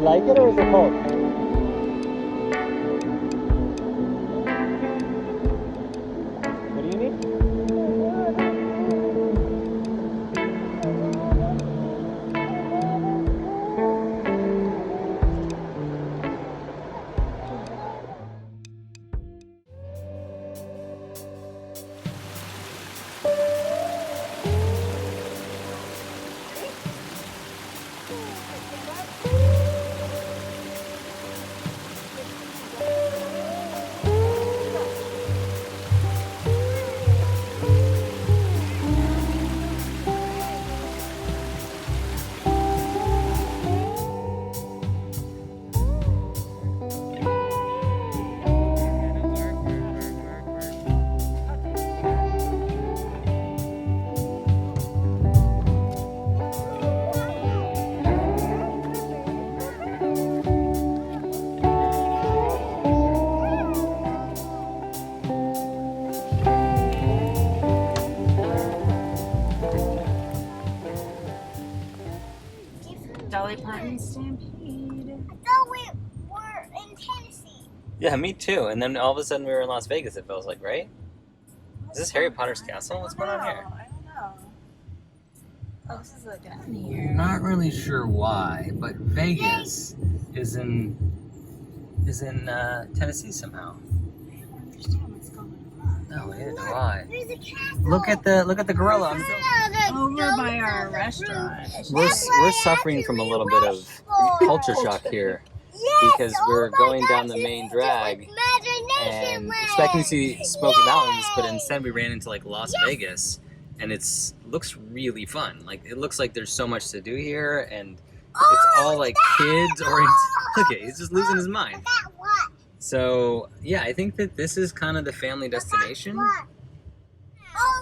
like it or is it cold? What do you need? Dolly Parton Stampede. I thought we were in Tennessee. Yeah, me too. And then all of a sudden we were in Las Vegas, it feels like, right? Is this Harry Potter's castle? What's going on here? I don't know. Oh, this is like down here. Not really sure why, but Vegas is in Tennessee somehow. I don't understand what's going on. No, neither do I. There's a castle. Look at the gorilla. Over by our restaurant. We're suffering from a little bit of culture shock here because we're going down the main drag and expecting to see Smoky Mountains, but instead we ran into like Las Vegas, and looks really fun. Like it looks like there's so much to do here, and it's all like kids oriented. Look at, he's just losing his mind. So yeah, I think that this is kind of the family destination.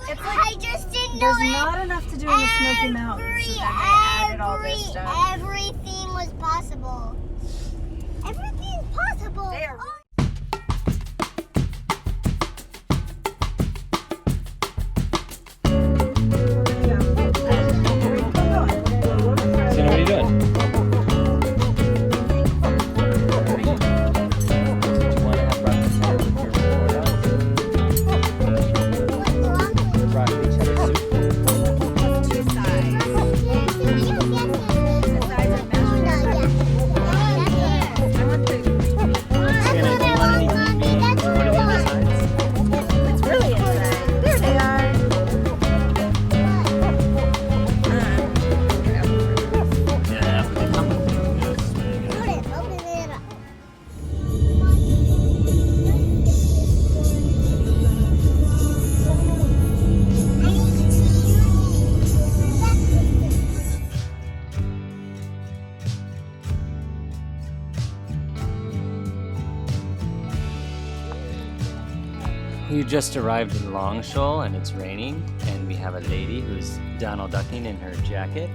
It's like, I just didn't know There's not enough to do in the Smoky Mountains, so then they added all this stuff. Everything was possible. Everything's possible. They are Tina, what are you doing? We just arrived in Long Shoal and it's raining, and we have a lady who's Donald ducking in her jacket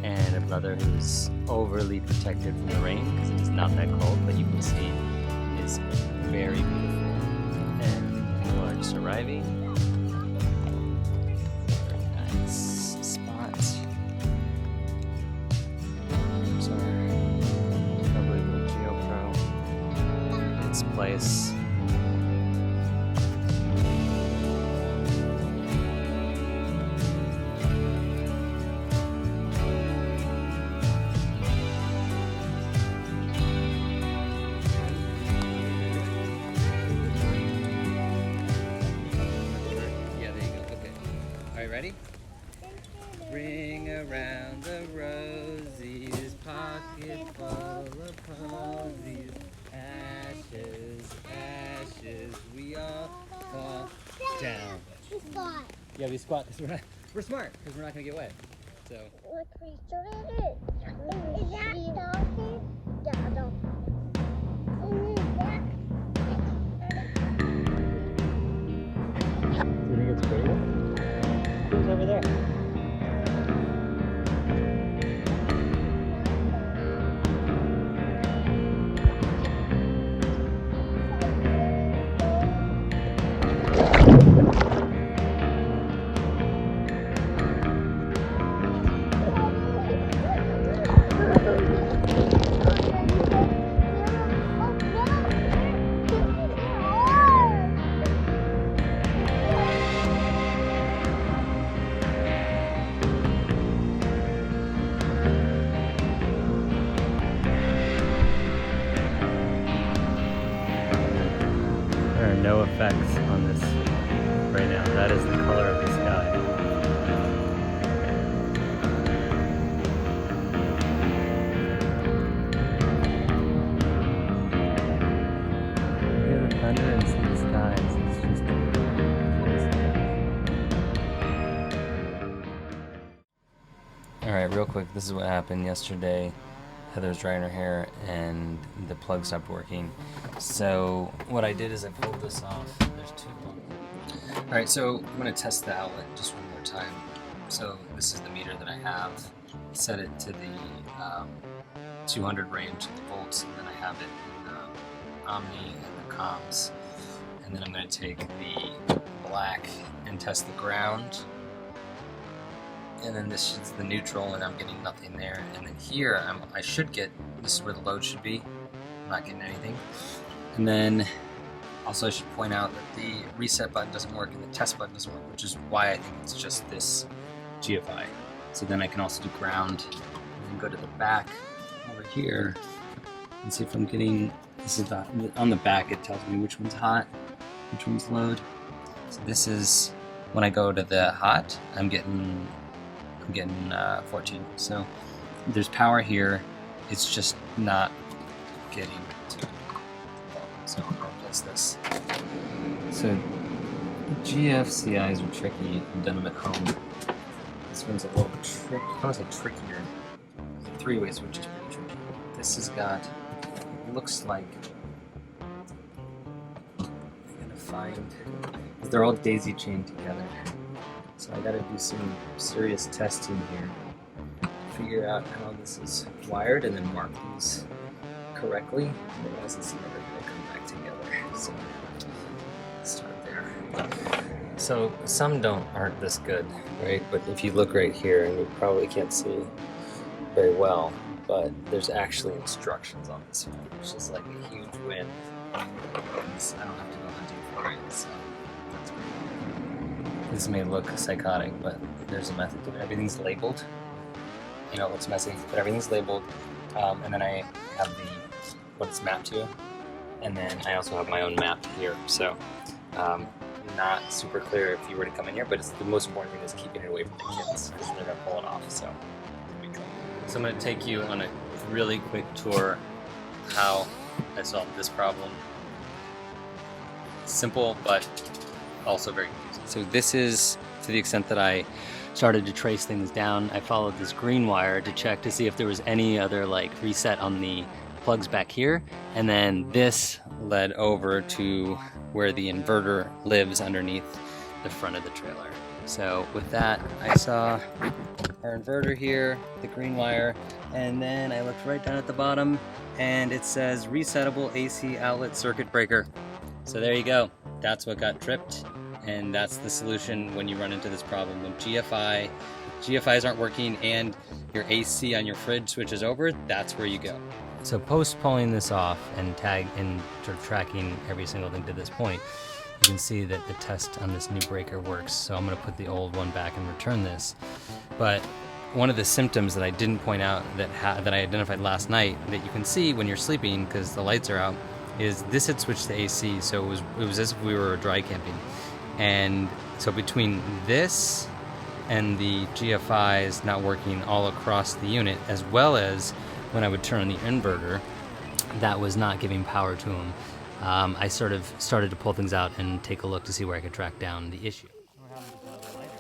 and a brother who's overly protected from the rain because it's not that cold, but you can see it is very beautiful. And people are just arriving. Very nice spot. There's our lovely little GoPro. Its place. Ready? Ring around the rosies, pocket full of posies. Ashes, ashes, we all fall down. Yeah, we squat because we're smart because we're not gonna get wet. So. Look, we started it. Is that dolphin? Yeah, dolphin. Do you think it's pretty? Who's over there? effects on this right now. That is the color of the sky. Look at the thunder and see the skies. It's just Alright, real quick, this is what happened yesterday. Heather was drying her hair and the plug stopped working. So what I did is I pulled this off. There's two of them. Alright, so I'm going to test the outlet just one more time. So this is the meter that I have. Set it to the 200 range of the volts, and then I have it in the Omni and the comms. And then I'm going to take the black and test the ground. And then this is the neutral, and I'm getting nothing there. And then here, I should get, this is where the load should be. I'm not getting anything. And then also I should point out that the reset button doesn't work and the test button doesn't work, which is why I think it's just this GFI. So then I can also do ground and then go to the back over here and see if I'm getting, this is on the back it tells me which one's hot, which one's load. So this is, when I go to the hot, I'm getting 14. So there's power here, it's just not getting to it. So I'll replace this. So GFCIs are tricky. I've done them at home. This one's a little tricky. I want to say trickier. The three-way switch is pretty tricky. This has got, it looks like, I'm gonna find, they're all daisy chained together. So I gotta do some serious testing here. Figure out how this is wired and then mark these correctly. Otherwise it's never gonna come back together. So let's start there. So some aren't this good, right? But if you look right here, and you probably can't see very well, but there's actually instructions on this one, which is like a huge win. I don't have to go hunting for it. So that's pretty cool. This may look psychotic, but there's a method to it. Everything's labeled. You know, it looks messy, but everything's labeled. And then I have what it's mapped to. And then I also have my own map here. So not super clear if you were to come in here, but it's the most important thing is keeping it away from the kids because they're gonna pull it off. So I'm gonna take you on a really quick tour how I solved this problem. Simple, but also very confusing. So this is to the extent that I started to trace things down. I followed this green wire to check to see if there was any other like reset on the plugs back here, and then this led over to where the inverter lives underneath the front of the trailer. So with that, I saw our inverter here, the green wire, and then I looked right down at the bottom and it says resettable AC outlet circuit breaker. So there you go. That's what got tripped, and that's the solution when you run into this problem. When GFIs aren't working and your AC on your fridge switches over, that's where you go. So post pulling this off and sort of tracking every single thing to this point, you can see that the test on this new breaker works. So I'm going to put the old one back and return this. But one of the symptoms that I didn't point out that I identified last night that you can see when you're sleeping because the lights are out is this had switched to AC, so it was as if we were dry camping. And so between this and the GFIs not working all across the unit, as well as when I would turn on the inverter, that was not giving power to them. I sort of started to pull things out and take a look to see where I could track down the issue. What happened to the other lighter?